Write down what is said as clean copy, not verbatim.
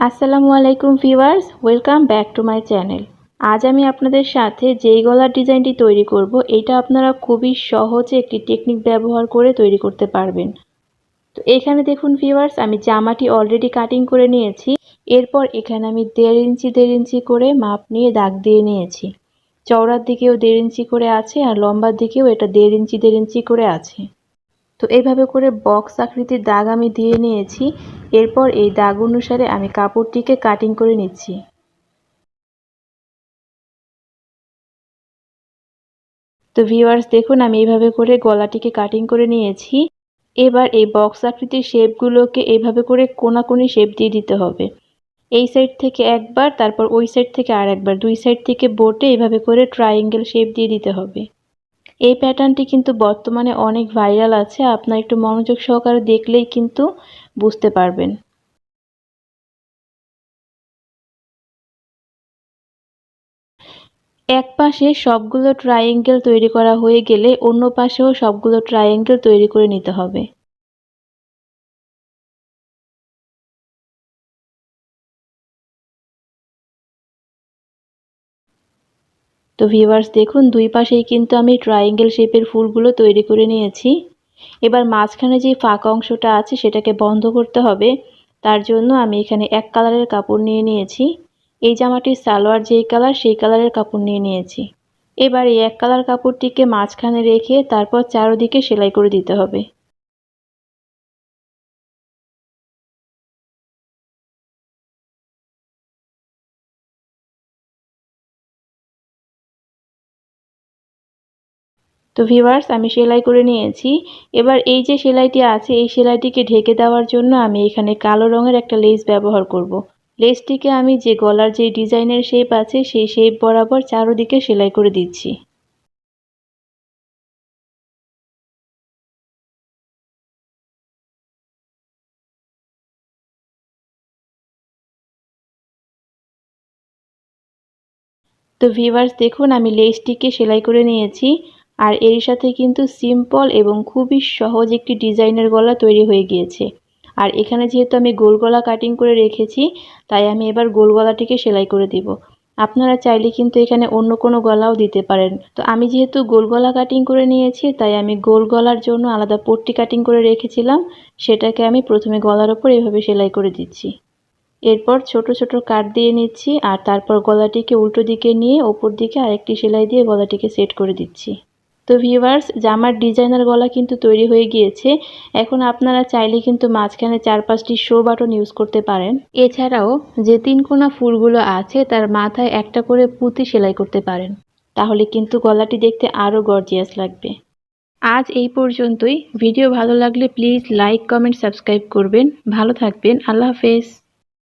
আসসালামু আলাইকুম viewers, welcome back to my channel. আজ আমি আপনাদের সাথে যেই গলার ডিজাইনটি তৈরি করব, এটা আপনারা খুবই সহজে একটি টেকনিক ব্যবহার করে তৈরি করতে পারবেন। তো এখানে দেখুন ভিউয়ার্স, আমি জামাটি অলরেডি কাটিং করে নিয়েছি। এরপর এখানে আমি 1.5 ইঞ্চি করে মাপ নিয়ে দাগ দিয়ে নিয়েছি। চওড়ার দিকেও 1.5 ইঞ্চি করে আছে আর লম্বার দিকেও এটা 1.5 ইঞ্চি করে আছে। তো এইভাবে করে বক্স আকৃতির দাগ আমি দিয়ে নিয়েছি। এরপর এই দাগ অনুসারে আমি কাপড়টিকে কাটিং করে নিচ্ছি। তো ভিউয়ার্স দেখুন, আমি এইভাবে করে গলাটিকে কাটিং করে নিয়েছি। এবার এই বক্স আকৃতির শেপগুলোকে এইভাবে করে কোনাকুনি শেপ দিয়ে দিতে হবে। এই সাইড থেকে একবার, তারপর ওই সাইড থেকে আরেকবার, দুই সাইড থেকে বোটে এইভাবে করে ট্রায়াঙ্গেল শেপ দিয়ে দিতে হবে। এই প্যাটার্নটি কিন্তু বর্তমানে অনেক ভাইরাল আছে, আপনার একটু মনোযোগ সহকারে দেখলেই কিন্তু বুঝতে পারবেন। এক পাশে সবগুলো ট্রায়াঙ্গেল তৈরি করা হয়ে গেলে অন্য পাশেও সবগুলো ট্রায়াঙ্গেল তৈরি করে নিতে হবে। তো ভিউয়ার্স দেখুন, দুই পাশেই কিন্তু আমি ট্রায়াঙ্গেল শেপের ফুলগুলো তৈরি করে নিয়েছি। এবার মাঝখানে যে ফাঁকা অংশটা আছে সেটাকে বন্ধ করতে হবে। তার জন্য আমি এখানে এক কালারের কাপড় নিয়ে নিয়েছি। এই জামাটির সালোয়ার যেই কালার সেই কালারের কাপড় নিয়ে নিয়েছি। এবার এই এক কালার কাপড়টিকে মাঝখানে রেখে তারপর চারদিকে সেলাই করে দিতে হবে। তো ভিউয়ার্স, আমি সেলাই করে নিয়েছি। এবার এই যে সেলাইটি আছে এই সেলাইটিকে ঢেকে দেওয়ার জন্য আমি এখানে কালো রঙের একটা লেস ব্যবহার করব। লেসটিকে আমি যে গলার যে ডিজাইনের শেপ আছে সেই শেপ বরাবর চারদিকে সেলাই করে দিচ্ছি। তো ভিউয়ার্স দেখুন, আমি লেসটিকে সেলাই করে নিয়েছি। আর এর সাথে কিন্তু সিম্পল এবং খুবই সহজ একটি ডিজাইনের গলা তৈরি হয়ে গিয়েছে। আর এখানে যেহেতু আমি গোল গলা কাটিং করে রেখেছি, তাই আমি এবার গোল গলাটিকে সেলাই করে দিব। আপনারা চাইলে কিন্তু এখানে অন্য কোনো গলাও দিতে পারেন। তো আমি যেহেতু গোল গলা কাটিং করে নিয়েছি, তাই আমি গোল গলার জন্য আলাদা পট্টি কাটিং করে রেখেছিলাম, সেটাকে আমি প্রথমে গলার ওপর এভাবে সেলাই করে দিচ্ছি। এরপর ছোট ছোট কাট দিয়ে নিচ্ছি আর তারপর গলাটিকে উল্টো দিকে নিয়ে ওপর দিকে আরেকটি সেলাই দিয়ে গলাটিকে সেট করে দিচ্ছি। তো ভিউয়ার্স, জামার ডিজাইনার গলা কিন্তু তৈরি হয়ে গিয়েছে। এখন আপনারা চাইলে কিন্তু মাঝখানে 4-5টি শো বাটন ইউজ করতে পারেন। এছাড়াও যে 3 কোনা ফুলগুলো আছে তার মাথায় একটা করে পুঁতি সেলাই করতে পারেন। তাহলে কিন্তু গলাটি দেখতে আরও গর্জিয়াস লাগবে। আজ এই পর্যন্তই। ভিডিও ভালো লাগলে প্লিজ লাইক, কমেন্ট, সাবস্ক্রাইব করবেন। ভালো থাকবেন। আল্লাহ হাফেজ।